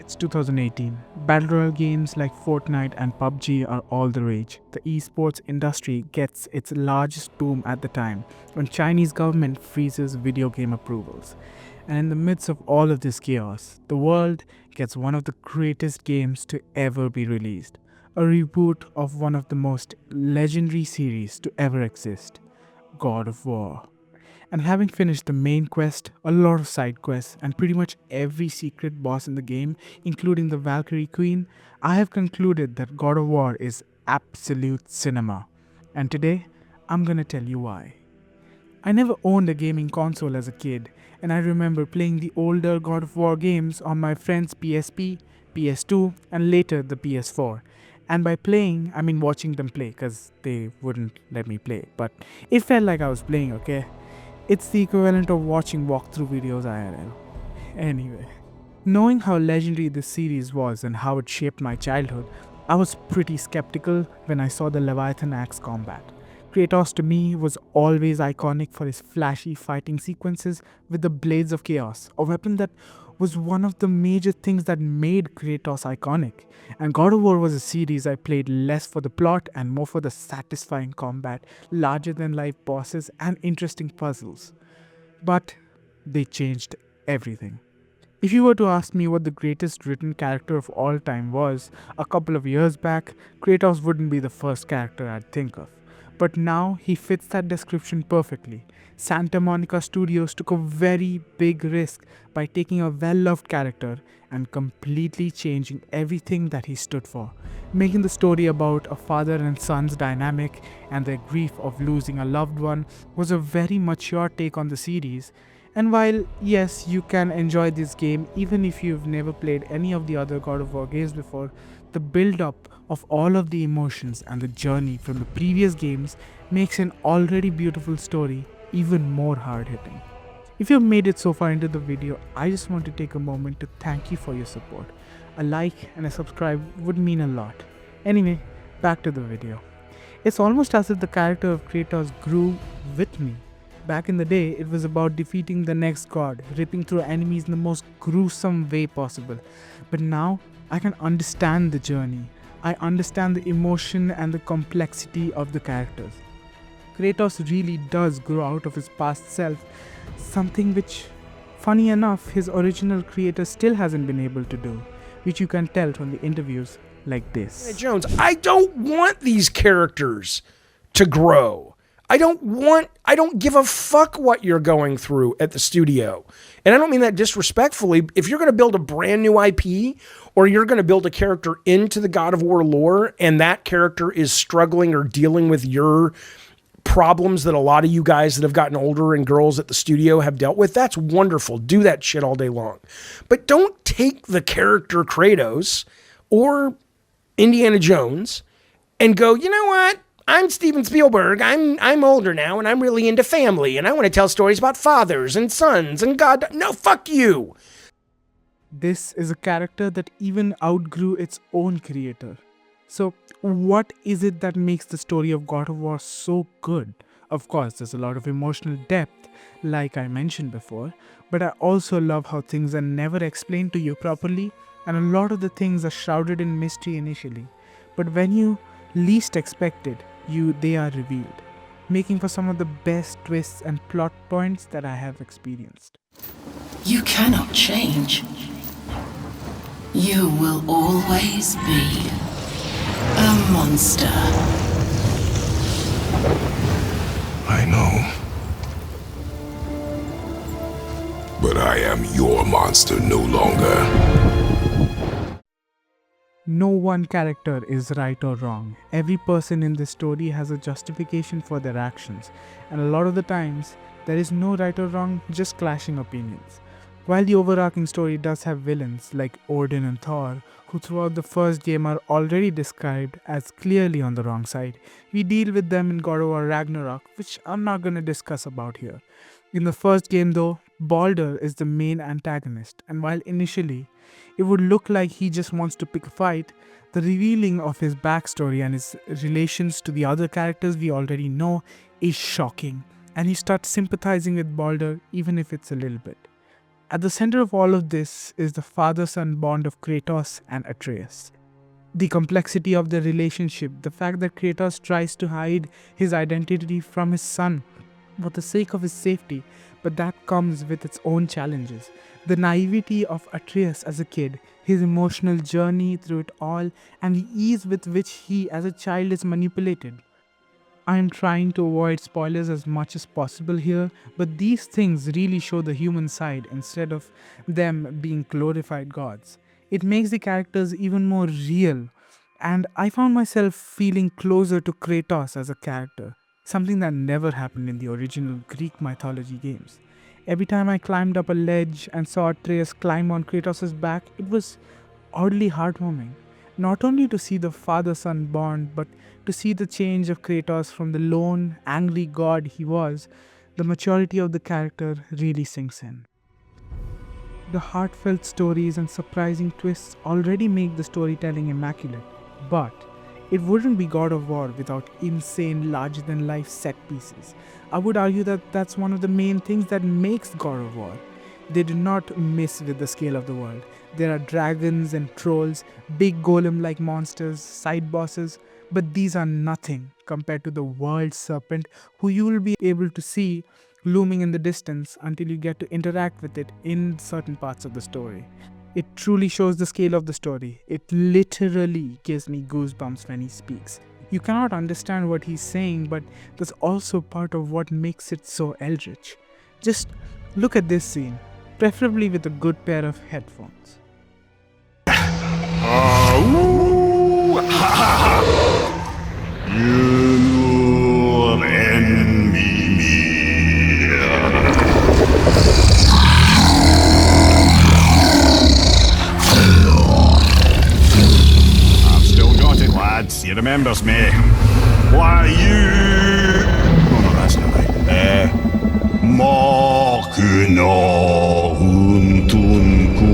It's 2018. Battle Royale games like Fortnite and PUBG are all the rage. The esports industry gets its largest boom at the time when Chinese government freezes video game approvals. And in the midst of all of this chaos, the world gets one of the greatest games to ever be released. A reboot of one of the most legendary series to ever exist, God of War. And having finished the main quest, a lot of side quests, and pretty much every secret boss in the game, including the Valkyrie Queen, I have concluded that God of War is absolute cinema. And today, I'm gonna tell you why. I never owned a gaming console as a kid, and I remember playing the older God of War games on my friend's PSP, PS2, and later the PS4. And by playing, I mean watching them play, because they wouldn't let me play, but it felt like I was playing, okay? It's the equivalent of watching walkthrough videos IRL. Anyway, knowing how legendary this series was and how it shaped my childhood, I was pretty skeptical when I saw the Leviathan axe combat. Kratos to me was always iconic for his flashy fighting sequences with the Blades of Chaos, a weapon that was one of the major things that made Kratos iconic. And God of War was a series I played less for the plot and more for the satisfying combat, larger than life bosses, and interesting puzzles. But they changed everything. If you were to ask me what the greatest written character of all time was a couple of years back, Kratos wouldn't be the first character I'd think of. But now he fits that description perfectly. Santa Monica Studios took a very big risk by taking a well-loved character and completely changing everything that he stood for, making the story about a father and son's dynamic and their grief of losing a loved one was a very mature take on the series. And while, yes, you can enjoy this game even if you've never played any of the other God of War games before, the build-up of all of the emotions and the journey from the previous games makes an already beautiful story even more hard-hitting. If you've made it so far into the video, I just want to take a moment to thank you for your support. A like and a subscribe would mean a lot. Anyway, back to the video. It's almost as if the character of Kratos grew with me. Back in the day, it was about defeating the next god, ripping through enemies in the most gruesome way possible. But now, I can understand the journey. I understand the emotion and the complexity of the characters. Kratos really does grow out of his past self, something which, funny enough, his original creator still hasn't been able to do, which you can tell from the interviews like this. Hey, Jones, I don't want these characters to grow. I don't give a fuck what you're going through at the studio. And I don't mean that disrespectfully. If you're going to build a brand new IP or you're going to build a character into the God of War lore and that character is struggling or dealing with your problems that a lot of you guys that have gotten older and girls at the studio have dealt with, that's wonderful. Do that shit all day long. But don't take the character Kratos or Indiana Jones and go, you know what? I'm Steven Spielberg. I'm older now and I'm really into family and I want to tell stories about fathers and sons and God. No, fuck you. This is a character that even outgrew its own creator. So, what is it that makes the story of God of War so good? Of course, there's a lot of emotional depth, like I mentioned before, but I also love how things are never explained to you properly, and a lot of the things are shrouded in mystery initially. But when you least expect it, they are revealed, making for some of the best twists and plot points that I have experienced. You cannot change. You will always be a monster. I know. But I am your monster no longer. No one character is right or wrong. Every person in this story has a justification for their actions, and a lot of the times, there is no right or wrong, just clashing opinions. While the overarching story does have villains like Odin and Thor, who throughout the first game are already described as clearly on the wrong side, we deal with them in God of War Ragnarok, which I'm not going to discuss about here. In the first game though, Baldur is the main antagonist, and while initially it would look like he just wants to pick a fight, the revealing of his backstory and his relations to the other characters we already know is shocking, and he starts sympathizing with Baldur even if it's a little bit. At the center of all of this is the father-son bond of Kratos and Atreus. The complexity of the relationship, the fact that Kratos tries to hide his identity from his son for the sake of his safety, but that comes with its own challenges. The naivety of Atreus as a kid, his emotional journey through it all, and the ease with which he as a child is manipulated. I am trying to avoid spoilers as much as possible here, but these things really show the human side instead of them being glorified gods. It makes the characters even more real, and I found myself feeling closer to Kratos as a character, something that never happened in the original Greek mythology games. Every time I climbed up a ledge and saw Atreus climb on Kratos' back, it was oddly heartwarming. Not only to see the father-son bond, but to see the change of Kratos from the lone, angry god he was. The maturity of the character really sinks in. The heartfelt stories and surprising twists already make the storytelling immaculate, but it wouldn't be God of War without insane, larger-than-life set pieces. I would argue that that's one of the main things that makes God of War. They do not miss with the scale of the world. There are dragons and trolls, big golem-like monsters, side bosses, but these are nothing compared to the world serpent who you will be able to see looming in the distance until you get to interact with it in certain parts of the story. It truly shows the scale of the story. It literally gives me goosebumps when he speaks. You cannot understand what he's saying, but that's also part of what makes it so eldritch. Just look at this scene, preferably with a good pair of headphones. You enemy me. I've still got it, lads. He remembers me. Why you? Oh no, that's not right. Makuna huntunku.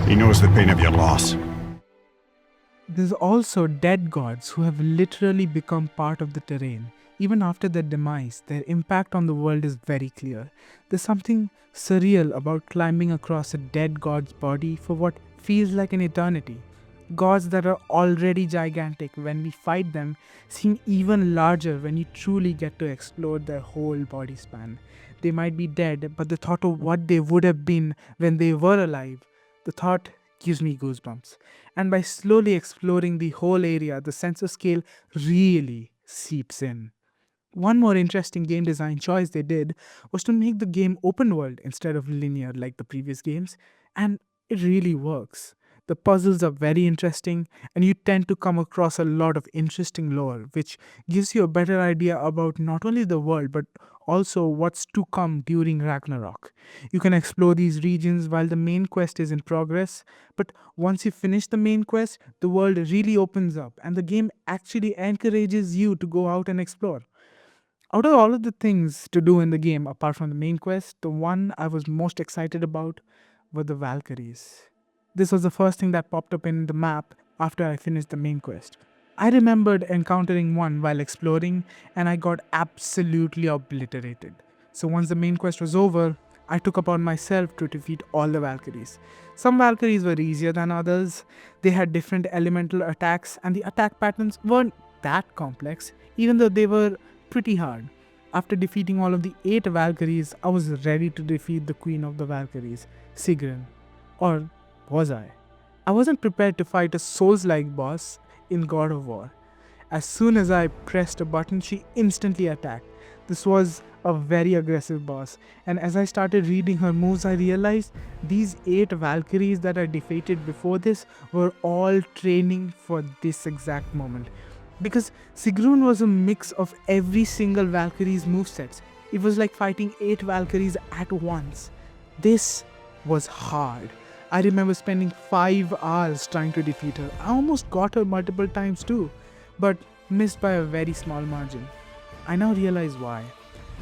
He knows the pain of your loss. There's also dead gods who have literally become part of the terrain. Even after their demise, their impact on the world is very clear. There's something surreal about climbing across a dead god's body for what feels like an eternity. Gods that are already gigantic when we fight them seem even larger when you truly get to explore their whole body span. They might be dead, but the thought of what they would have been when they were alive, the thought gives me goosebumps. And by slowly exploring the whole area, the sense of scale really seeps in. One more interesting game design choice they did was to make the game open world instead of linear like the previous games, and it really works. The puzzles are very interesting, and you tend to come across a lot of interesting lore, which gives you a better idea about not only the world but also what's to come during Ragnarok. You can explore these regions while the main quest is in progress, but once you finish the main quest, the world really opens up, and the game actually encourages you to go out and explore. Out of all of the things to do in the game, apart from the main quest, the one I was most excited about were the Valkyries. This was the first thing that popped up in the map after I finished the main quest. I remembered encountering one while exploring, and I got absolutely obliterated. So once the main quest was over, I took upon myself to defeat all the Valkyries. Some Valkyries were easier than others. They had different elemental attacks, and the attack patterns weren't that complex, even though they were pretty hard. After defeating all of the 8 Valkyries, I was ready to defeat the Queen of the Valkyries, Sigrun. Or was I? I wasn't prepared to fight a Souls-like boss in God of War. As soon as I pressed a button, she instantly attacked. This was a very aggressive boss, and as I started reading her moves, I realized these 8 Valkyries that I defeated before this were all training for this exact moment. Because Sigrun was a mix of every single Valkyrie's movesets. It was like fighting 8 Valkyries at once. This was hard. I remember spending 5 hours trying to defeat her. I almost got her multiple times too, but missed by a very small margin. I now realize why.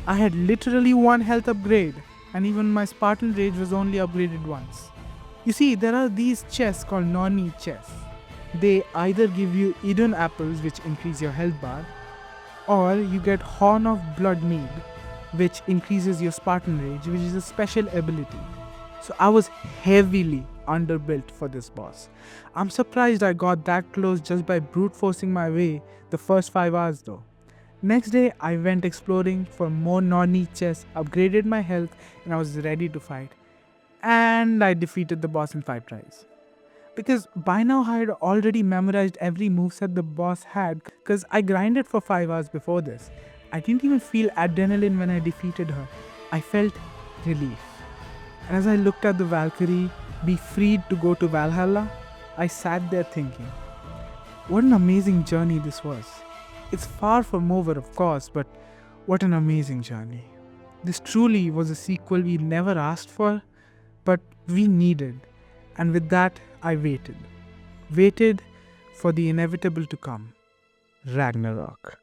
I had literally one health upgrade, and even my Spartan Rage was only upgraded once. You see, there are these chests called non-need chests. They either give you Eden apples, which increase your health bar, or you get Horn of Blood Mead, which increases your Spartan Rage, which is a special ability. So I was heavily underbuilt for this boss. I'm surprised I got that close just by brute forcing my way the first 5 hours though. Next day, I went exploring for more non-need chests, upgraded my health, and I was ready to fight. And I defeated the boss in 5 tries. Because by now I had already memorized every moveset the boss had, because I grinded for 5 hours before this. I didn't even feel adrenaline when I defeated her. I felt relief. And as I looked at the Valkyrie be freed to go to Valhalla, I sat there thinking, what an amazing journey this was. It's far from over, of course, but what an amazing journey. This truly was a sequel we never asked for, but we needed. And with that, I waited. Waited for the inevitable to come. Ragnarok.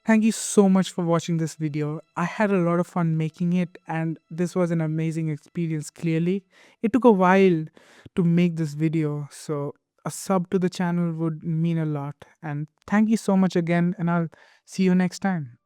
Thank you so much for watching this video. I had a lot of fun making it, and this was an amazing experience clearly. It took a while to make this video, so a sub to the channel would mean a lot. And thank you so much again, and I'll see you next time.